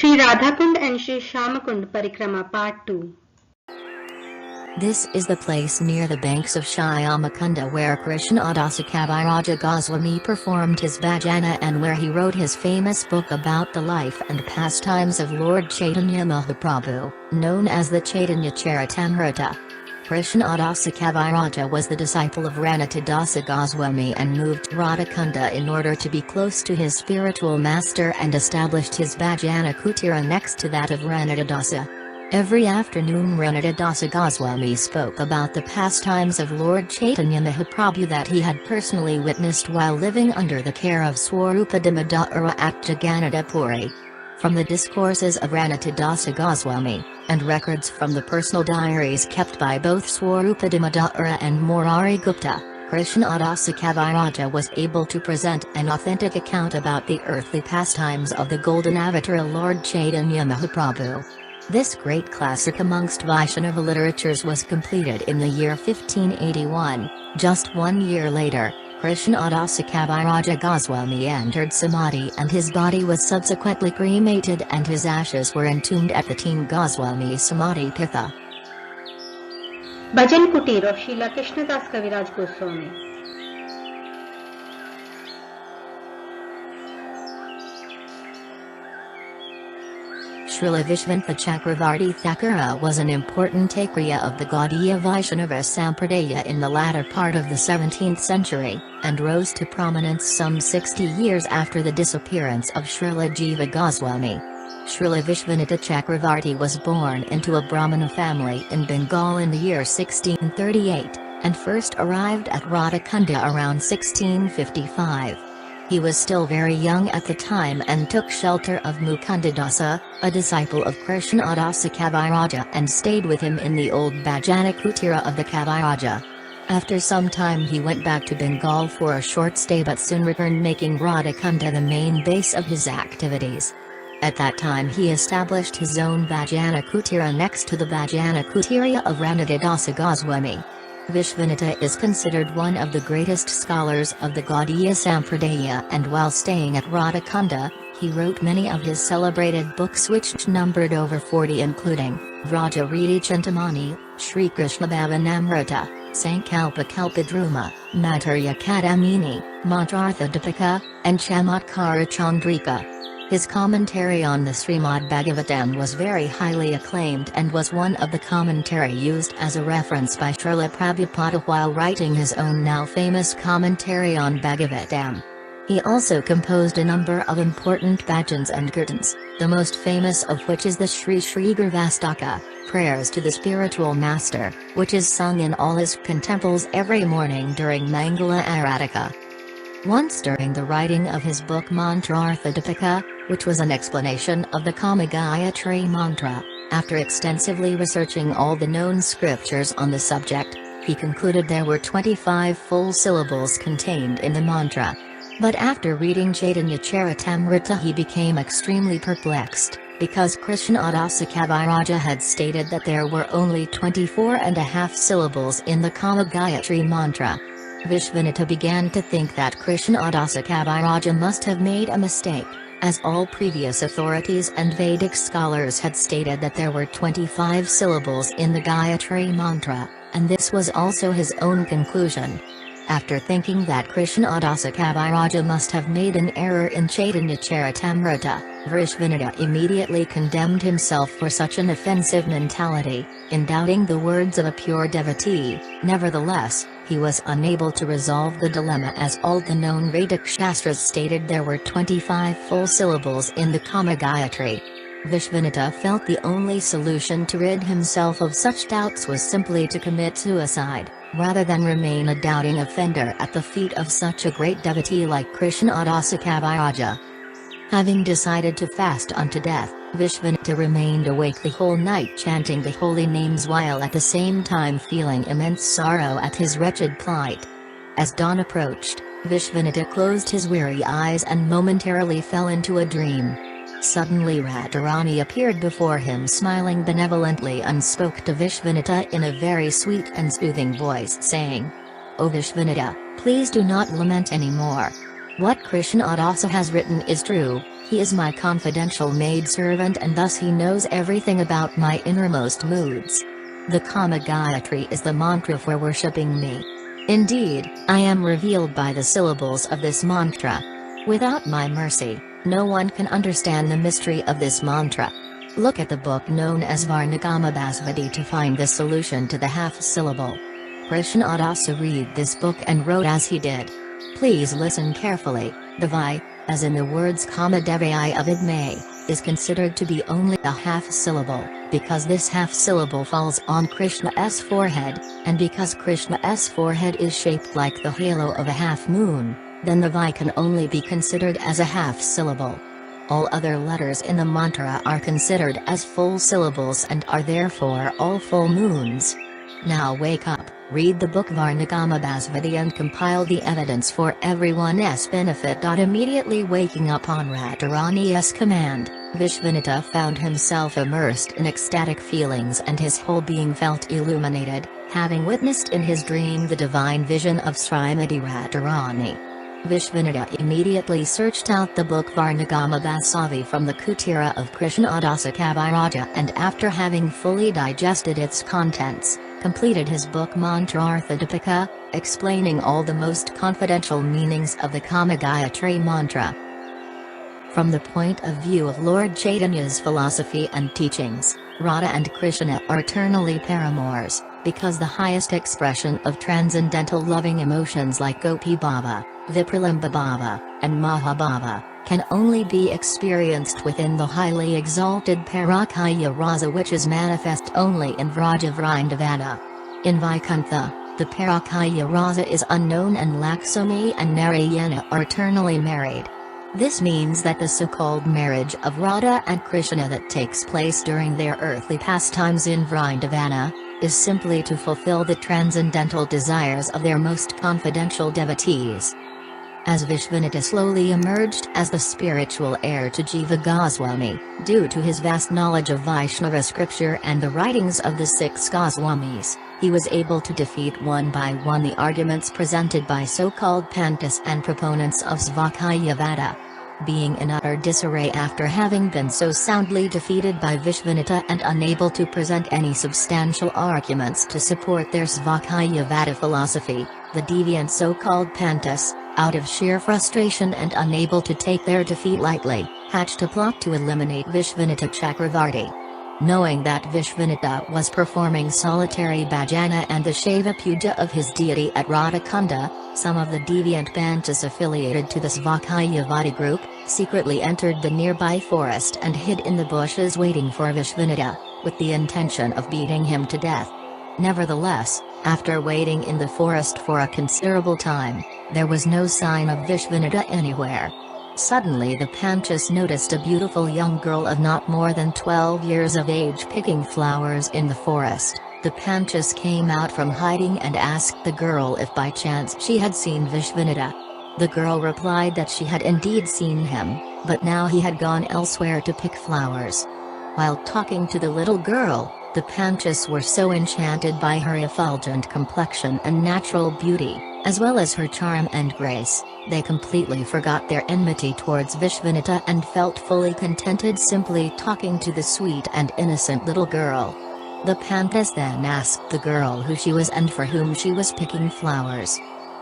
Shri Radha-kunda and Shyama-kunda Parikrama Part 2. This is the place near the banks of Syama-kunda where Krishna Das Kaviraj Goswami performed his Bhajana and where he wrote his famous book about the life and pastimes of Lord Chaitanya Mahaprabhu, known as the Chaitanya Charitamrita. Krishna Das Kaviraj was the disciple of Radha-kunda Goswami and moved to Radha-kunda in order to be close to his spiritual master and established his Bhajana Kutira next to that of Radha-kunda. Every afternoon Radha-kunda Goswami spoke about the pastimes of Lord Chaitanya Mahaprabhu that he had personally witnessed while living under the care of Swarupa Damodara at Jagannatha Puri. From the discourses of Radha-kunda Goswami, and records from the personal diaries kept by both Swarupa Damodara and Murari Gupta, Krishna Das Kaviraj was able to present an authentic account about the earthly pastimes of the golden avatar Lord Chaitanya Mahaprabhu. This great classic amongst Vaishnava literatures was completed in the year 1581. Just 1 year later, Krishna Das Kaviraj Goswami entered Samadhi and his body was subsequently cremated and his ashes were entombed at the Teen Goswami Samadhi Pitha. Bhajan Kutira of Srila Krishna Das Kaviraj Goswami. Srila Vishwanath Chakravarti Thakura was an important Thakura of the Gaudiya Vaishnava Sampradaya in the latter part of the 17th century, and rose to prominence some 60 years after the disappearance of Srila Jiva Goswami. Srila Vishwanath Chakravarti was born into a Brahmana family in Bengal in the year 1638, and first arrived at Radha-kunda around 1655. He was still very young at the time and took shelter of Mukundadasa, a disciple of Krishna Das Kaviraj, and stayed with him in the old Bhajana Kutira of the Kaviraj. After some time he went back to Bengal for a short stay but soon returned, making Radha-kunda the main base of his activities. At that time he established his own Bhajana Kutira next to the Bhajana Kutira of Radha-kunda Goswami. Vishwanath is considered one of the greatest scholars of the Gaudiya Sampradaya, and while staying at Radha-kunda, he wrote many of his celebrated books which numbered over 40, including Vraja Chintamani, Shri Krishna Bhavanamrita, Sankalpa Kalpadruma, Maturya Kadamini, Mantrartha-dipika, and Chamatkara Chandrika. His commentary on the Srimad Bhagavatam was very highly acclaimed and was one of the commentary used as a reference by Srila Prabhupada while writing his own now famous commentary on Bhagavatam. He also composed a number of important bhajans and kirtans, the most famous of which is the Shri Shri Gurvastaka, prayers to the spiritual master, which is sung in all ISKCON temples every morning during Mangala Aradhika. Once during the writing of his book Mantrartha-dipika, which was an explanation of the Kama Gayatri mantra, after extensively researching all the known scriptures on the subject, he concluded there were 25 full syllables contained in the mantra. But after reading Chaitanya Charitamrita he became extremely perplexed, because Krishna Das Kaviraj had stated that there were only 24.5 syllables in the Kama Gayatri mantra. Vishwanath began to think that Krishna Das Kaviraj must have made a mistake, as all previous authorities and Vedic scholars had stated that there were 25 syllables in the Gayatri mantra, and this was also his own conclusion. After thinking that Krishna Das Kaviraj must have made an error in Chaitanya Charitamrita, Vishwanath immediately condemned himself for such an offensive mentality, in doubting the words of a pure devotee. Nevertheless, he was unable to resolve the dilemma as all the known Vedic Shastras stated there were 25 full syllables in the Kama Gayatri. Vishwanath felt the only solution to rid himself of such doubts was simply to commit suicide, rather than remain a doubting offender at the feet of such a great devotee like Krishna Das Kaviraj. Having decided to fast unto death, Vishwanath remained awake the whole night chanting the holy names while at the same time feeling immense sorrow at his wretched plight. As dawn approached, Vishwanath closed his weary eyes and momentarily fell into a dream. Suddenly Radharani appeared before him smiling benevolently and spoke to Vishwanath in a very sweet and soothing voice saying, "O Vishwanath, please do not lament anymore. What Krishna Das has written is true, He is my confidential maidservant and thus he knows everything about my innermost moods. The Kama Gayatri is the mantra for worshipping me. Indeed, I am revealed by the syllables of this mantra. Without my mercy, no one can understand the mystery of this mantra. Look at the book known as Varnagamabhasvati to find the solution to the half-syllable. Krishna also read this book and wrote as he did. Please listen carefully. The Vi, as in the words Kamadevai Avidmay, is considered to be only a half-syllable, because this half-syllable falls on Krishna's forehead, and because Krishna's forehead is shaped like the halo of a half-moon, then the Vi can only be considered as a half-syllable. All other letters in the mantra are considered as full syllables and are therefore all full moons. Now wake up, read the book Varnagamabhasvati and compile the evidence for everyone's benefit. Immediately waking up on Radharani's command, Vishvanatha found himself immersed in ecstatic feelings and his whole being felt illuminated, having witnessed in his dream the divine vision of Srimati Radharani. Vishvanatha immediately searched out the book Varnagamabhasvati from the Kutira of Krishnadasa Kaviraj and after having fully digested its contents, completed his book Mantrarthadipika, explaining all the most confidential meanings of the Kama Gayatri mantra. From the point of view of Lord Chaitanya's philosophy and teachings, Radha and Krishna are eternally paramours, because the highest expression of transcendental loving emotions like Gopi Bhava, Vipralamba Bhava, and Mahabhava, can only be experienced within the highly exalted Parakaya Rasa which is manifest only in Vraja Vrindavana. In Vaikuntha, the Parakaya Rasa is unknown and Lakshmi and Narayana are eternally married. This means that the so-called marriage of Radha and Krishna that takes place during their earthly pastimes in Vrindavana, is simply to fulfill the transcendental desires of their most confidential devotees. As Vishvanatha slowly emerged as the spiritual heir to Jiva Goswami, due to his vast knowledge of Vaishnava scripture and the writings of the 6 Goswamis, he was able to defeat one by one the arguments presented by so-called Pantas and proponents of Svakayavada. Being in utter disarray after having been so soundly defeated by Vishvanatha and unable to present any substantial arguments to support their Svakayavada philosophy, the deviant so-called Pantas, out of sheer frustration and unable to take their defeat lightly, hatched a plot to eliminate Vishvanatha Chakravarti. Knowing that Vishvanatha was performing solitary bhajana and the Shaiva puja of his deity at Radha-kunda, some of the deviant Panchas affiliated to the Svakayavadi group, secretly entered the nearby forest and hid in the bushes waiting for Vishvanatha, with the intention of beating him to death. Nevertheless, after waiting in the forest for a considerable time, there was no sign of Vishvanatha anywhere. Suddenly the Panchas noticed a beautiful young girl of not more than 12 years of age picking flowers in the forest. The Panchas came out from hiding and asked the girl if by chance she had seen Vishvanatha. The girl replied that she had indeed seen him, but now he had gone elsewhere to pick flowers. While talking to the little girl, the Panchas were so enchanted by her effulgent complexion and natural beauty, as well as her charm and grace, they completely forgot their enmity towards Vishvanatha and felt fully contented simply talking to the sweet and innocent little girl. The Panchas then asked the girl who she was and for whom she was picking flowers.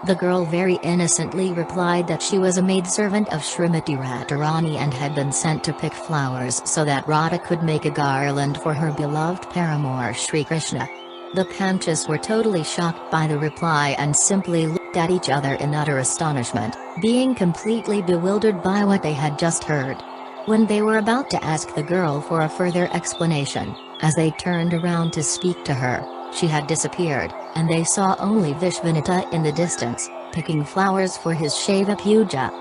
The girl very innocently replied that she was a maidservant of Srimati Radharani and had been sent to pick flowers so that Radha could make a garland for her beloved paramour Shri Krishna. The Panchas were totally shocked by the reply and simply looked at each other in utter astonishment, being completely bewildered by what they had just heard. When they were about to ask the girl for a further explanation, as they turned around to speak to her, she had disappeared, and they saw only Vishvanatha in the distance, picking flowers for his Shaiva puja.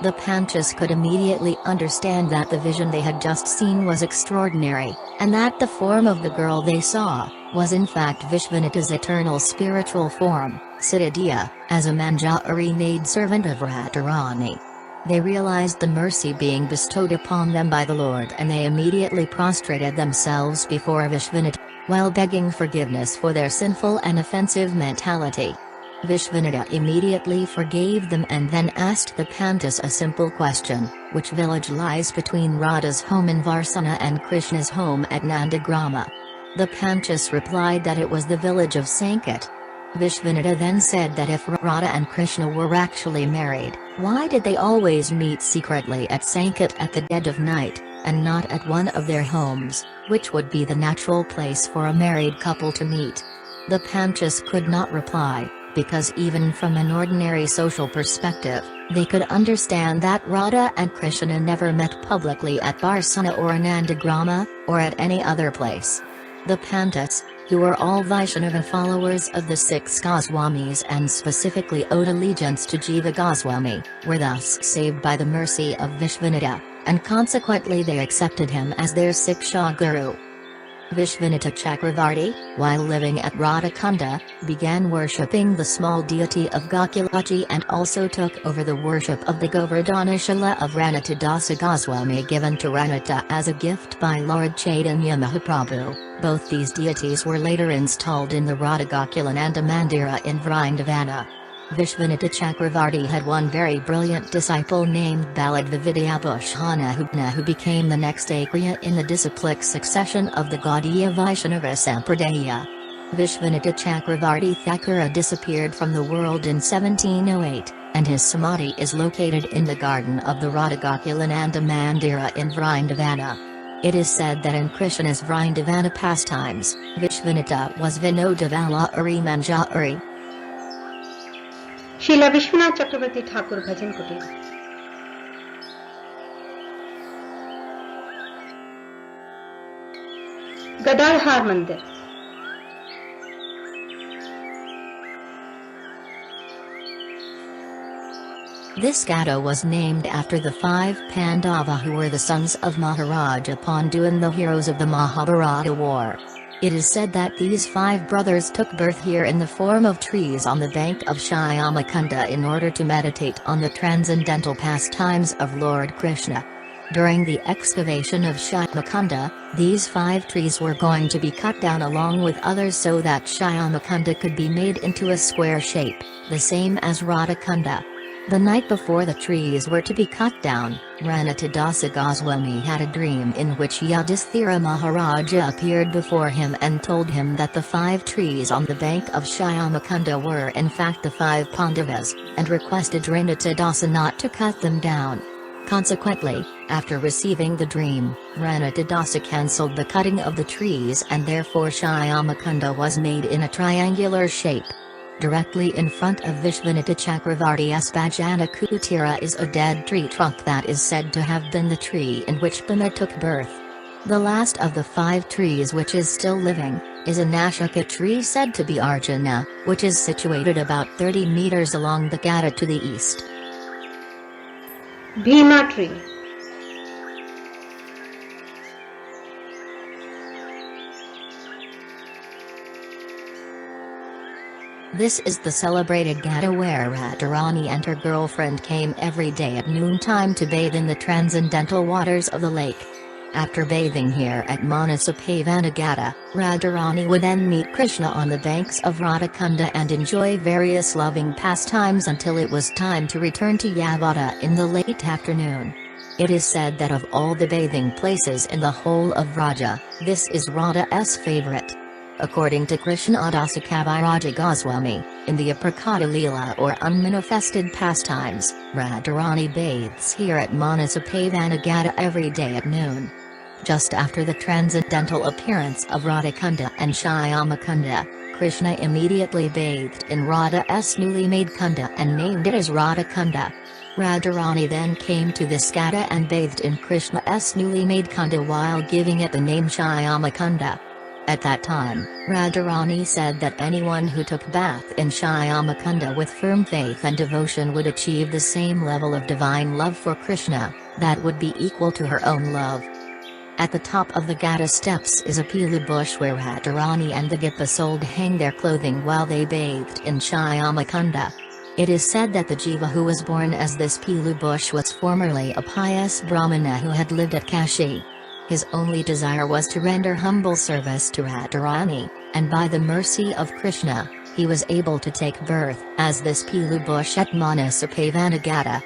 The Panchas could immediately understand that the vision they had just seen was extraordinary, and that the form of the girl they saw was in fact Vishvanatha's eternal spiritual form, Siddhya, as a Manjari maidservant of Radharani. They realized the mercy being bestowed upon them by the Lord and they immediately prostrated themselves before Vishvanatha, while begging forgiveness for their sinful and offensive mentality. Vishvinoda immediately forgave them and then asked the Panchas a simple question: which village lies between Radha's home in Varsana and Krishna's home at Nandagrama? The Panchas replied that it was the village of Sanket. Vishvinoda then said that if Radha and Krishna were actually married, why did they always meet secretly at Sanket at the dead of night, and not at one of their homes, which would be the natural place for a married couple to meet? The Panchas could not reply, because even from an ordinary social perspective, they could understand that Radha and Krishna never met publicly at Varsana or Nandagrama, or at any other place. The Panchas, who were all Vaishnava followers of the 6 Goswamis and specifically owed allegiance to Jiva Goswami, were thus saved by the mercy of Vishvinoda, and consequently they accepted him as their Siksha Guru. Vishvinoda Chakravarti, while living at Radha-kunda, began worshipping the small deity of Gokulaji and also took over the worship of the Govardhana Shrila of Ranatadasa Goswami given to Ranata as a gift by Lord Chaitanya Mahaprabhu. Both these deities were later installed in the Radha-kunda and Mandira in Vrindavana. Vishvinoda Chakravarti had one very brilliant disciple named Baladvividyabhushana Hubna, who became the next Acharya in the disciplic succession of the Gaudiya Vaishnava Sampradaya. Vishvinoda Chakravarti Thakura disappeared from the world in 1708, and his samadhi is located in the garden of the Radha-kunda and Mandira in Vrindavana. It is said that in Krishna's Vrindavana pastimes, Vishvinoda was Vinoda Vala Manjari. Srila Vishwanath Chakravarti Thakur Bhajan Kutir. Gadadhar Mandir. This Ghata was named after the 5 Pandava who were the sons of Maharaja Pandu and the heroes of the Mahabharata war. It is said that these 5 brothers took birth here in the form of trees on the bank of Syama-kunda in order to meditate on the transcendental pastimes of Lord Krishna. During the excavation of Syama-kunda, these 5 trees were going to be cut down along with others so that Syama-kunda could be made into a square shape, the same as Radha-kunda. The night before the trees were to be cut down, Ranatadasa Goswami had a dream in which Yudhisthira Maharaja appeared before him and told him that the 5 trees on the bank of Syama-kunda were in fact the 5 Pandavas, and requested Ranatadasa not to cut them down. Consequently, after receiving the dream, Ranatadasa cancelled the cutting of the trees and therefore Syama-kunda was made in a triangular shape. Directly in front of Vishvanoda Chakravarti's Bhajana Kutira is a dead tree trunk that is said to have been the tree in which Bhima took birth. The last of the 5 trees which is still living, is a Nashika tree said to be Arjuna, which is situated about 30 meters along the Ghata to the east. Bhima tree. This is the celebrated Ghata where Radharani and her girlfriend came every day at noontime to bathe in the transcendental waters of the lake. After bathing here at Manasa-pavana Ghata, Radharani would then meet Krishna on the banks of Radha-kunda and enjoy various loving pastimes until it was time to return to Yavata in the late afternoon. It is said that of all the bathing places in the whole of Vraja, this is Radha's favorite. According to Krishnadasa Kaviraja Goswami, in the Aprikata Leela or unmanifested pastimes, Radharani bathes here at Manasa-pavana Ghata every day at noon. Just after the transcendental appearance of Radha-kunda and Shyama-kunda, Krishna immediately bathed in Radha's newly made kunda and named it as Radha-kunda. Radharani then came to this Ghata and bathed in Krishna's newly made kunda while giving it the name Syama-kunda. At that time, Radharani said that anyone who took bath in Syama-kunda with firm faith and devotion would achieve the same level of divine love for Krishna, that would be equal to her own love. At the top of the Ghata steps is a pilu bush where Radharani and the Gopa hang their clothing while they bathed in Syama-kunda. It is said that the Jiva who was born as this pilu bush was formerly a pious Brahmana who had lived at Kashi. His only desire was to render humble service to Radharani, and by the mercy of Krishna, he was able to take birth as this Pilu bush at Manasa-pavana Ghata.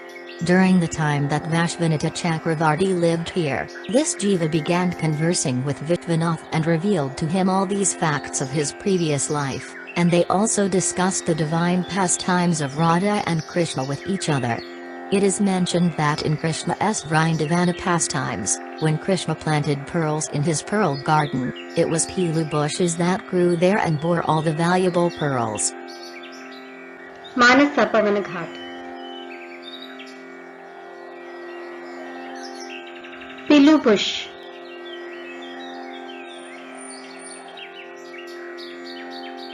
During the time that Vishvanatha Chakravarti lived here, this Jiva began conversing with Vishwanath and revealed to him all these facts of his previous life, and they also discussed the divine pastimes of Radha and Krishna with each other. It is mentioned that in Krishna's Vrindavana pastimes, when Krishna planted pearls in his pearl garden, it was Pilu bushes that grew there and bore all the valuable pearls. Manasa-pavana Ghata. Pilu bush.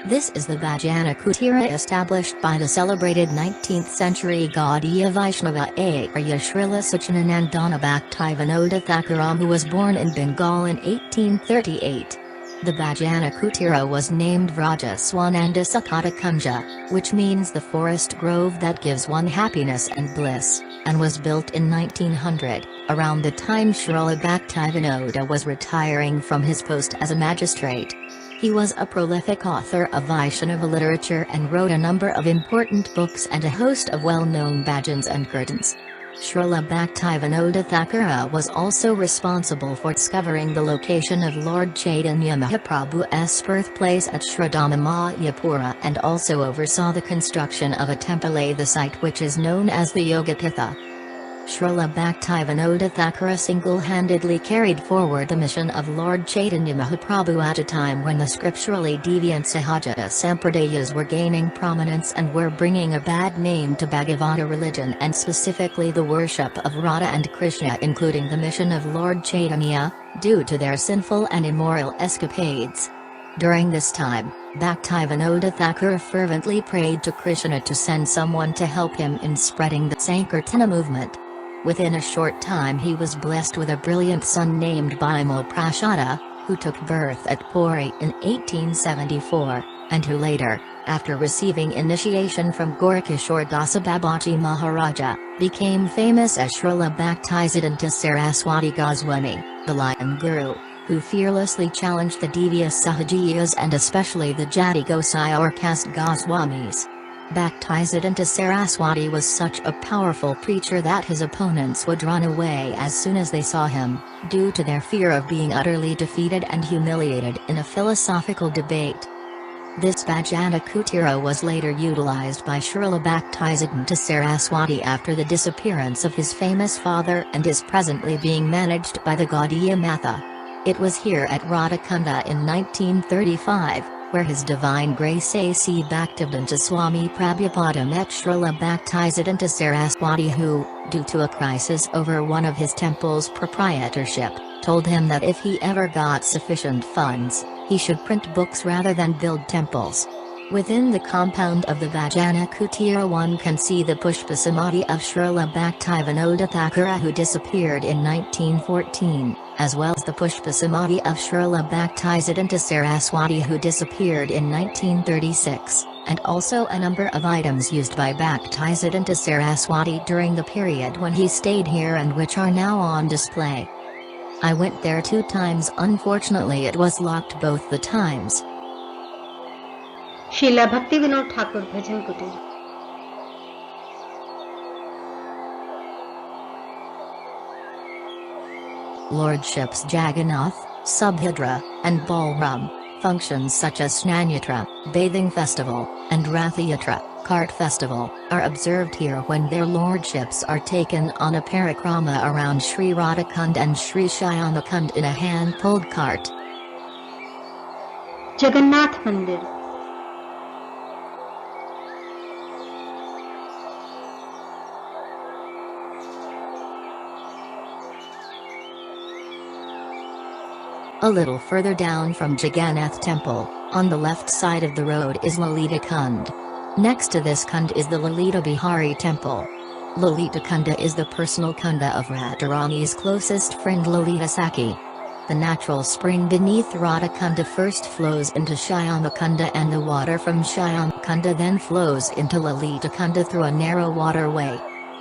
This is the Bhajana Kutira established by the celebrated 19th century Gaudiya Vaishnava Arya Srila Sachinanandana Bhaktivinoda Thakura, who was born in Bengal in 1838. The Bhajana Kutira was named Vraja Swananda Sakata Kunja, which means the forest grove that gives one happiness and bliss, and was built in 1900, around the time Srila Bhaktivinoda was retiring from his post as a magistrate. He was a prolific author of Vaishnava literature and wrote a number of important books and a host of well-known bhajans and kirtans. Srila Bhaktivinoda Thakura was also responsible for discovering the location of Lord Chaitanya Mahaprabhu's birthplace at Shri Radha Mayapura and also oversaw the construction of a temple at the site which is known as the Yogatitha. Srila Bhaktivinoda Thakura single-handedly carried forward the mission of Lord Chaitanya Mahaprabhu at a time when the scripturally deviant Sahaja Sampradayas were gaining prominence and were bringing a bad name to Bhagavata religion and specifically the worship of Radha and Krishna, including the mission of Lord Chaitanya, due to their sinful and immoral escapades. During this time, Bhaktivinoda Thakura fervently prayed to Krishna to send someone to help him in spreading the Sankirtana movement. Within a short time he was blessed with a brilliant son named Bhima Prasada, who took birth at Puri in 1874, and who later, after receiving initiation from Gorkishore Dasa Babaji Maharaja, became famous as Srila Bhaktisiddhanta Saraswati Goswami, the Lion Guru, who fearlessly challenged the devious Sahajiyas and especially the Jati Gosai or caste Goswamis. Bhaktisiddhanta Saraswati was such a powerful preacher that his opponents would run away as soon as they saw him, due to their fear of being utterly defeated and humiliated in a philosophical debate. This Bhajana Kutira was later utilized by Srila Bhaktisiddhanta Saraswati after the disappearance of his famous father and is presently being managed by the Gaudiya Matha. It was here at Radha-kunda in 1935, where His Divine Grace A.C. Bhaktivedanta Swami Prabhupada met Srila Bhaktisiddhanta Saraswati who, due to a crisis over one of his temple's proprietorship, told him that if he ever got sufficient funds, he should print books rather than build temples. Within the compound of the Bhajana Kutira one can see the Pushpa Samadhi of Srila Bhaktivinoda Thakura who disappeared in 1914, as well as the Pushpa Samadhi of Srila Bhaktisiddhanta Saraswati who disappeared in 1936, and also a number of items used by Bhaktisiddhanta Saraswati during the period when he stayed here and which are now on display. I went there 2 times. Unfortunately it was locked both the times. Srila Bhaktivinoda Thakur Bhajan Kutir. Lordships Jagannath, Subhadra, and Balram, functions such as Snanyatra, bathing festival, and Rathayatra, cart festival, are observed here when their lordships are taken on a Parikrama around Shri Radha-kunda and Syama-kunda in a hand-pulled cart. Jagannatha Mandira. A little further down from Jagannath Temple, on the left side of the road is Lalita-kunda. Next to this kunda is the Lalita Bihari Temple. Lalita-kunda is the personal kunda of Radharani's closest friend Lalita Sakhi. The natural spring beneath Radha-kunda first flows into Syama-kunda and the water from Syama-kunda then flows into Lalita-kunda through a narrow waterway.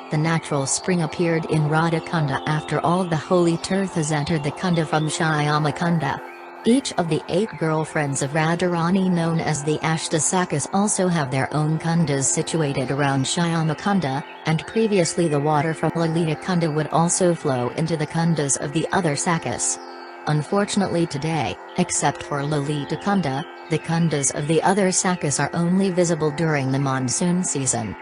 The natural spring appeared in Radha-kunda after all the holy tirthas entered the kunda from Syama-kunda. Each of the 8 girlfriends of Radharani known as the Ashtasakhis also have their own kundas situated around Shyama-kunda, and previously the water from Lalita-kunda would also flow into the kundas of the other Sakhis. Unfortunately today, except for Lalita-kunda, the kundas of the other Sakhis are only visible during the monsoon season.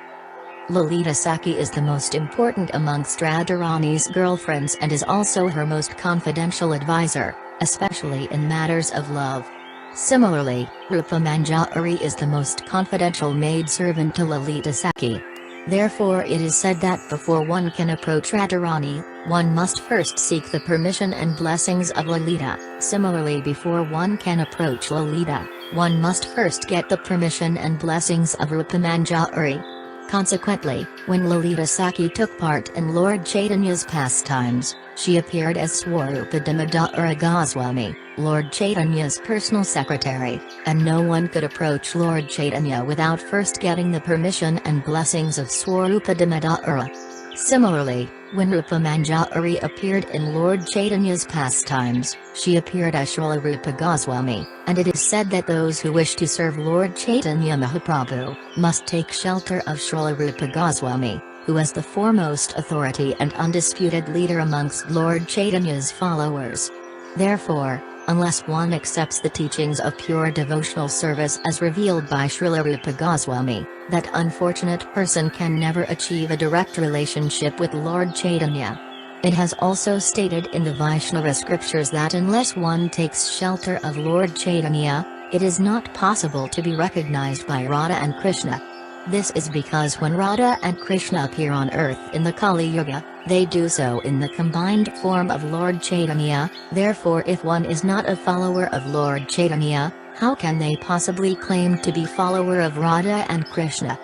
Lalita Sakhi is the most important amongst Radharani's girlfriends and is also her most confidential advisor, especially in matters of love. Similarly, Rupa Manjari is the most confidential maidservant to Lalita Sakhi. Therefore it is said that before one can approach Radharani, one must first seek the permission and blessings of Lalita. Similarly, before one can approach Lalita, one must first get the permission and blessings of Rupa Manjari. Consequently, when Lalita Sakhi took part in Lord Chaitanya's pastimes, she appeared as Swarupa Damodara Goswami, Lord Chaitanya's personal secretary, and no one could approach Lord Chaitanya without first getting the permission and blessings of Swarupa Damodara. Similarly, when Rupa Manjari appeared in Lord Chaitanya's pastimes, she appeared as Srila Rupa Goswami, and it is said that those who wish to serve Lord Chaitanya Mahaprabhu must take shelter of Srila Rupa Goswami, who is the foremost authority and undisputed leader amongst Lord Chaitanya's followers. Therefore, unless one accepts the teachings of pure devotional service as revealed by Srila Rupa Goswami, that unfortunate person can never achieve a direct relationship with Lord Chaitanya. It has also stated in the Vaishnava scriptures that unless one takes shelter of Lord Chaitanya, it is not possible to be recognized by Radha and Krishna. This is because when Radha and Krishna appear on earth in the Kali Yuga, they do so in the combined form of Lord Chaitanya. Therefore, if one is not a follower of Lord Chaitanya, how can they possibly claim to be follower of Radha and Krishna?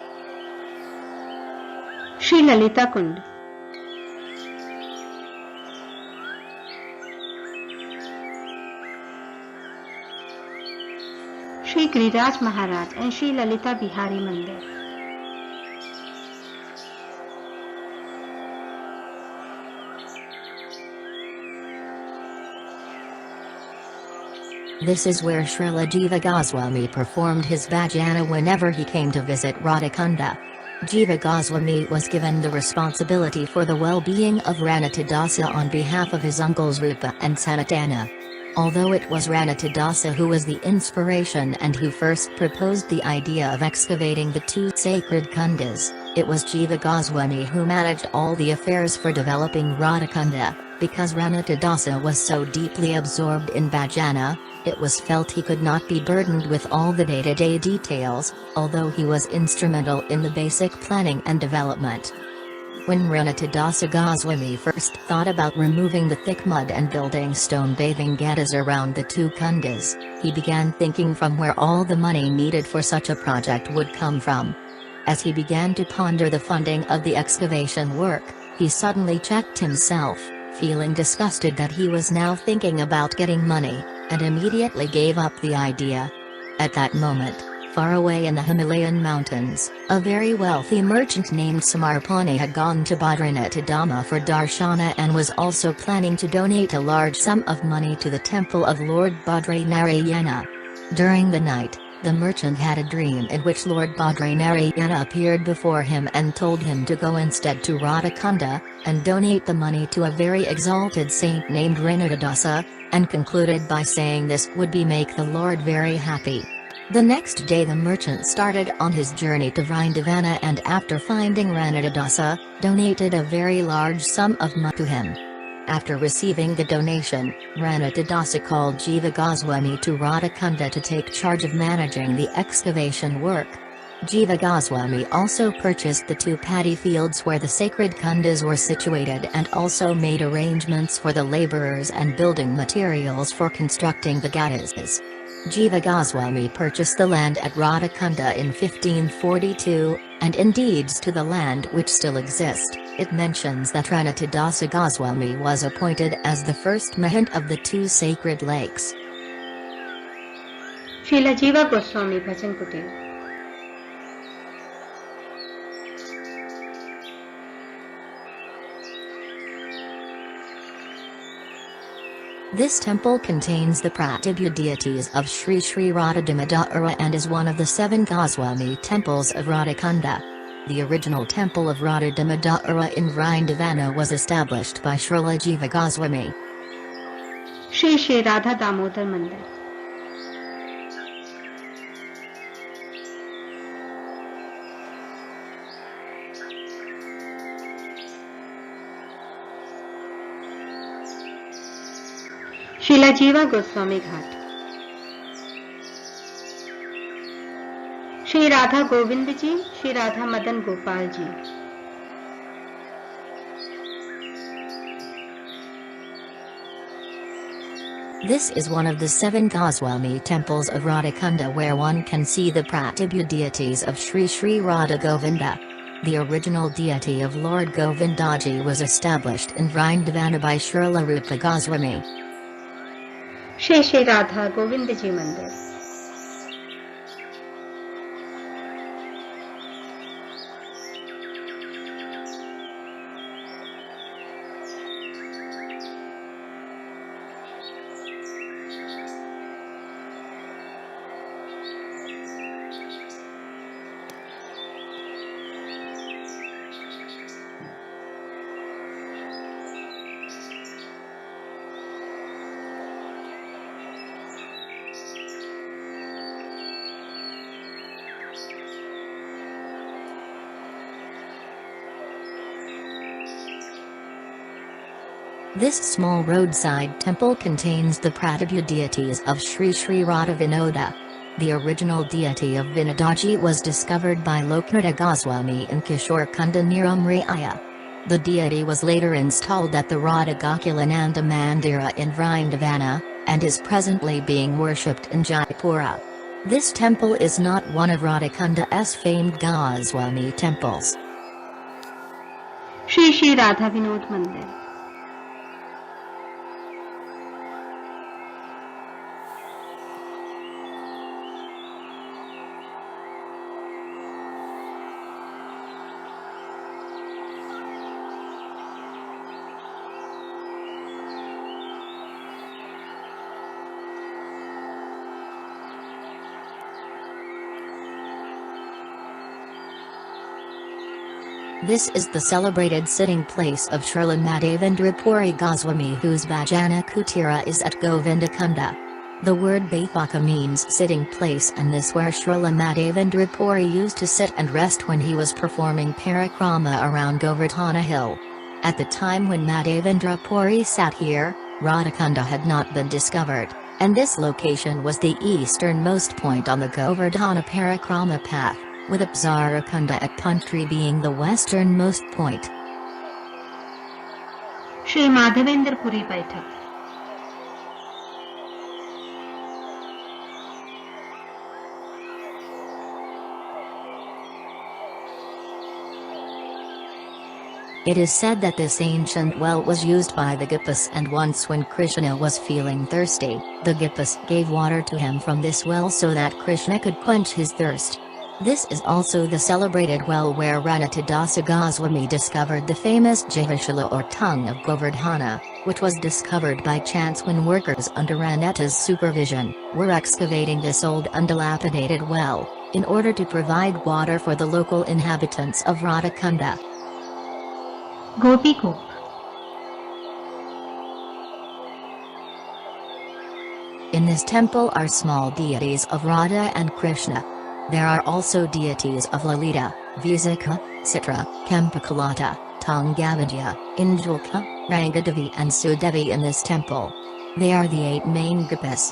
Shri Lalita-kunda. Shri Giriraj Maharaj and Shri Lalita Bihari Mandir. This is where Srila Jiva Goswami performed his Bhajana whenever he came to visit Radha-kunda. Jiva Goswami was given the responsibility for the well-being of Ranatadasa on behalf of his uncles Rupa and Sanatana. Although it was Ranatadasa who was the inspiration and who first proposed the idea of excavating the 2 sacred kundas, it was Jiva Goswami who managed all the affairs for developing Radha-kunda. Because Ranatadasa was so deeply absorbed in Bhajana, it was felt he could not be burdened with all the day-to-day details, although he was instrumental in the basic planning and development. When Ranatadasa Goswami first thought about removing the thick mud and building stone bathing ghatas around the 2 kundas, he began thinking from where all the money needed for such a project would come from. As he began to ponder the funding of the excavation work, he suddenly checked himself, feeling disgusted that he was now thinking about getting money, and immediately gave up the idea. At that moment, far away in the Himalayan mountains, a very wealthy merchant named Samarpani had gone to Badrinath for darshana and was also planning to donate a large sum of money to the temple of Lord Badrinarayana. During the night, the merchant had a dream in which Lord Badrinarayana appeared before him and told him to go instead to Radha-kunda, and donate the money to a very exalted saint named Ranatadasa, and concluded by saying this would make the Lord very happy. The next day the merchant started on his journey to Vrindavana and after finding Ranatadasa, donated a very large sum of money to him. After receiving the donation, Ranatadasa called Jiva Goswami to Radha-kunda to take charge of managing the excavation work. Jiva Goswami also purchased the 2 paddy fields where the sacred kundas were situated and also made arrangements for the laborers and building materials for constructing the ghatas. Jiva Goswami purchased the land at Radha-kunda in 1542, and in deeds to the land which still exist, it mentions that Ranatadasa Goswami was appointed as the first mahant of the 2 sacred lakes. Srila Jiva Goswami Bhajan Kutira. This temple contains the Pratibhya deities of Sri Radha Damodara and is one of the 7 Goswami temples of Radha-kunda. The original temple of Radha Damodara in Vrindavana was established by Srila Jiva Goswami. Shri Radha Damodar Mandir. Srila Jiva Goswami Ghat. Shri Radha Govindaji, Shri Radha Madan Gopalji. This is one of the 7 Goswami temples of Radha-kunda where one can see the Pratibhya deities of Sri Radha Govinda. The original deity of Lord Govindaji was established in Vrindavana by Srila Rupa Goswami. Shri Radha Govindaji Mandir. This small roadside temple contains the Pratibhya deities of Sri Radha Vinoda. The original deity of Vinodaji was discovered by Loknath Goswami in Kishore Kunda near Umriya. The deity was later installed at the Radha-kunda Mandira in Vrindavana, and is presently being worshipped in Jaipura. This temple is not one of Radha-kunda's famed Goswami temples. Shri Radha Vinod Mandir. This is the celebrated sitting place of Srila Madhavendra Puri Goswami whose Bhajana Kutira is at Govindakunda. The word Baithaka means sitting place and this where Srila Madhavendra Puri used to sit and rest when he was performing Parikrama around Govardhana hill. At the time when Madhavendra Puri sat here, Radha-kunda had not been discovered, and this location was the easternmost point on the Govardhana Parikrama path, with Apsarakunda at Puntri being the westernmost point. Shri Madhavendra Puri Baithaka. It is said that this ancient well was used by the Gopis, and once when Krishna was feeling thirsty, the Gopis gave water to him from this well so that Krishna could quench his thirst. This is also the celebrated well where Ranatadasa Goswami discovered the famous Jivashila or tongue of Govardhana, which was discovered by chance when workers under Ranata's supervision were excavating this old undilapidated well, in order to provide water for the local inhabitants of Radha-kunda. Gopi Gop. In this temple are small deities of Radha and Krishna. There are also deities of Lalita, Visakha, Citra, Kempakalata, Tungavadya, Indulka, Rangadevi and Sudevi in this temple. They are the 8 main gopis.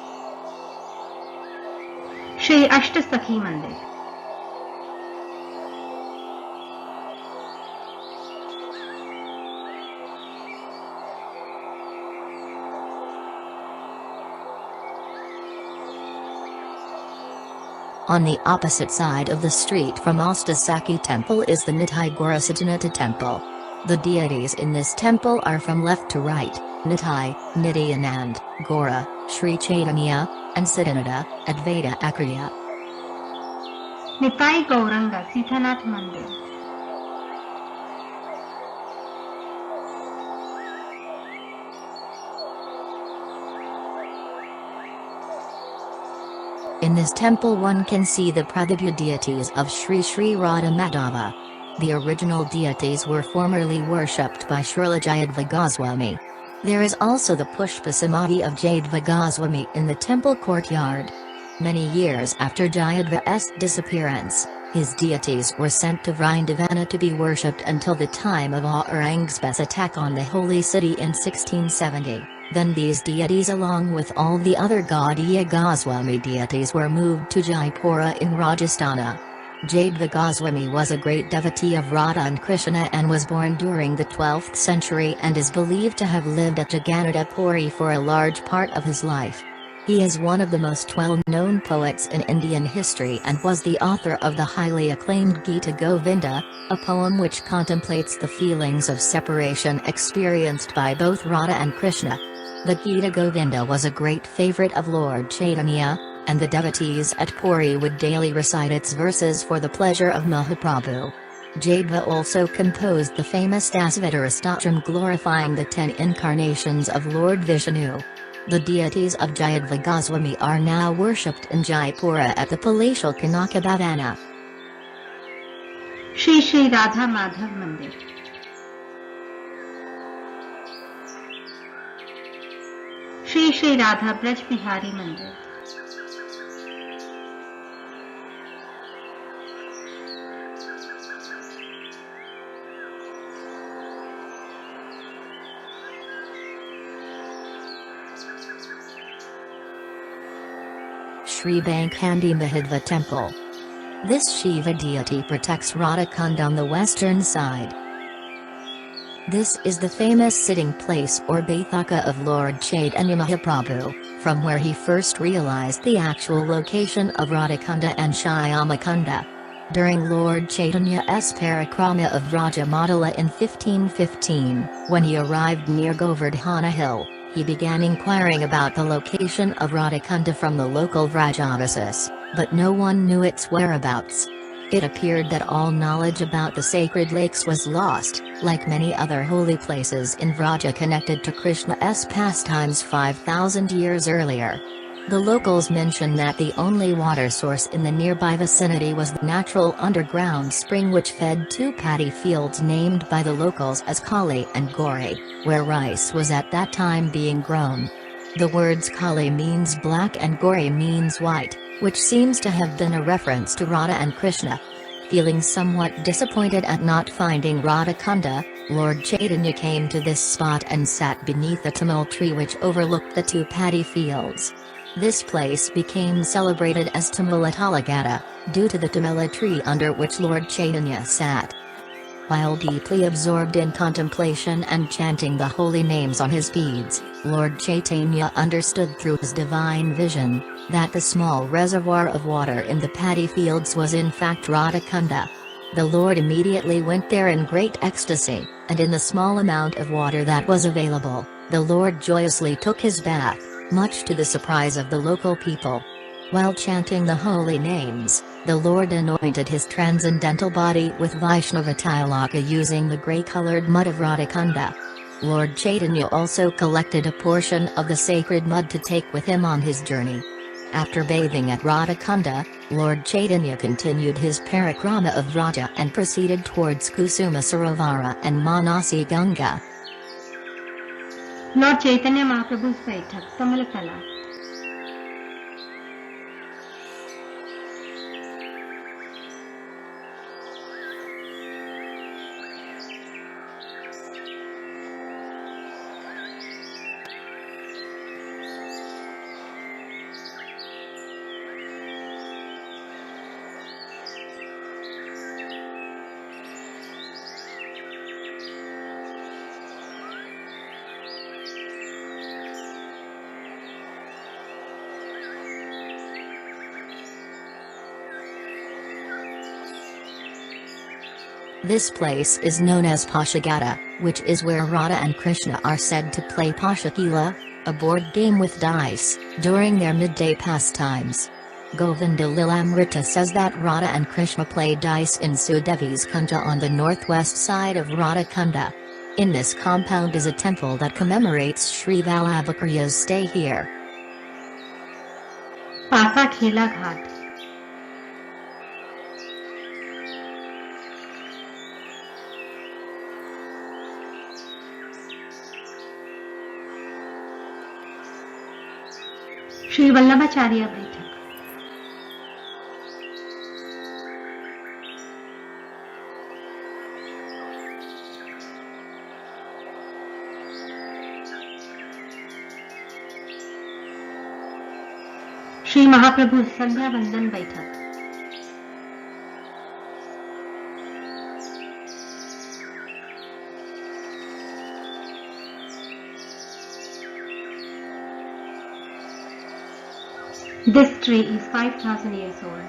Shri Ashtasakhi Mandir. On the opposite side of the street from Ashtasakhi temple is the Nitai Gaurasiddhanatha temple. The deities in this temple are from left to right: Nitai, Nityanand, Gaura, Sri Chaitanya, and Siddhananda, Advaita Akriya. Nitai Gauranga Sithanath Mandir. this temple one can see the Pradibhu deities of Shri Radha Madhava. The original deities were formerly worshipped by Srila Jayadeva Goswami. There is also the Pushpa Samadhi of Jayadeva Goswami in the temple courtyard. Many years after Jayadeva's disappearance, his deities were sent to Vrindavana to be worshipped until the time of Aurangzeb's attack on the holy city in 1670. Then these deities along with all the other Gaudiya Goswami deities were moved to Jaipura in Rajasthan. Jayadeva Goswami was a great devotee of Radha and Krishna and was born during the 12th century and is believed to have lived at Jagannatha Puri for a large part of his life. He is one of the most well-known poets in Indian history and was the author of the highly acclaimed Gita Govinda, a poem which contemplates the feelings of separation experienced by both Radha and Krishna. The Gita Govinda was a great favorite of Lord Chaitanya, and the devotees at Puri would daily recite its verses for the pleasure of Mahaprabhu. Jayadeva also composed the famous Dasavitara Stotram glorifying the 10 incarnations of Lord Vishnu. The deities of Jayadeva Goswami are now worshipped in Jaipura at the palatial Kanaka Bhavana. Shri Radha Madhav Mandir. Shri Radha Braj Bihari Mandir. Shri Bankhandi Mahadeva Temple. This Shiva deity protects Radha-kunda on the western side. This is the famous sitting place or Baithaka of Lord Chaitanya Mahaprabhu, from where he first realized the actual location of Radha-kunda and Shyama-kunda. During Lord Chaitanya's Parikrama of Vraja Mandala in 1515, when he arrived near Govardhana Hill, he began inquiring about the location of Radha-kunda from the local Vrajavasis, but no one knew its whereabouts. It appeared that all knowledge about the sacred lakes was lost, like many other holy places in Vraja connected to Krishna's pastimes 5,000 years earlier. The locals mention that the only water source in the nearby vicinity was the natural underground spring which fed 2 paddy fields named by the locals as Kali and Gori, where rice was at that time being grown. The words Kali means black and Gori means white, which seems to have been a reference to Radha and Krishna. Feeling somewhat disappointed at not finding Radha-kunda, Lord Chaitanya came to this spot and sat beneath a tamil tree which overlooked the 2 paddy fields. This place became celebrated as Tamila Ghata, due to the tamila tree under which Lord Chaitanya sat. While deeply absorbed in contemplation and chanting the holy names on his beads, Lord Chaitanya understood through his divine vision that the small reservoir of water in the paddy fields was in fact Radha-kunda. The Lord immediately went there in great ecstasy, and in the small amount of water that was available, the Lord joyously took his bath, much to the surprise of the local people. While chanting the holy names, the Lord anointed his transcendental body with Vaishnava Tilaka using the grey-colored mud of Radha-kunda. Lord Chaitanya also collected a portion of the sacred mud to take with him on his journey. After bathing at Radha-kunda, Lord Chaitanya continued his Parikrama of Vraja and proceeded towards Kusuma Sarovara and Manasi Ganga. Lord Chaitanya Mahaprabhu's Baithaka, Tamil. This place is known as Pashagata, which is where Radha and Krishna are said to play Pashakila, a board game with dice, during their midday pastimes. Govinda Lilamrita says that Radha and Krishna play dice in Sudevi's Kunda on the northwest side of Radha-kunda. In this compound is a temple that commemorates Sri Vallabhakriya's stay here. पासा खेला घाट। श्री वल्लभाचार्य बैठक। श्री महाप्रभु संध्या वंदन बैठक। This tree is 5,000 years old.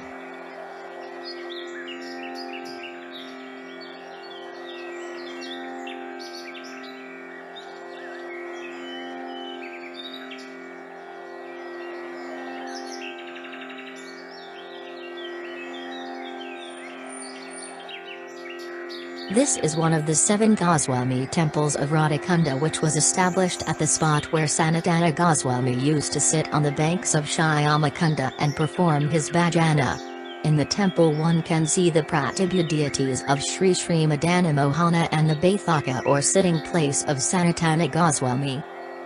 This is one of the 7 Goswami temples of Radha-kunda, which was established at the spot where Sanatana Goswami used to sit on the banks of Shyama-kunda and perform his Bhajana. In the temple one can see the pratibhya deities of Shri Madana Mohana and the Baithaka or sitting place of Sanatana Goswami.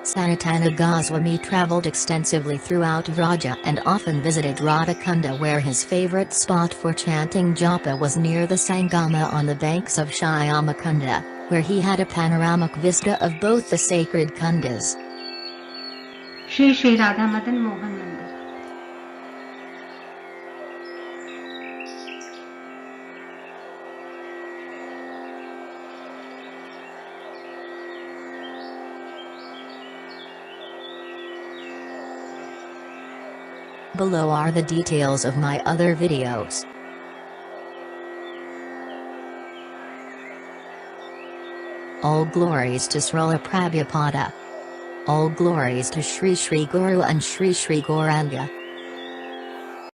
Sanatana Goswami travelled extensively throughout Vraja and often visited Radha-kunda, where his favourite spot for chanting japa was near the Sangama on the banks of Shyama-kunda, where he had a panoramic vista of both the sacred kundas. Shri Radha Madan Mohan Mandir। Below are the details of my other videos. All glories to Srila Prabhupada. All glories to Sri Guru and Sri Gauranga.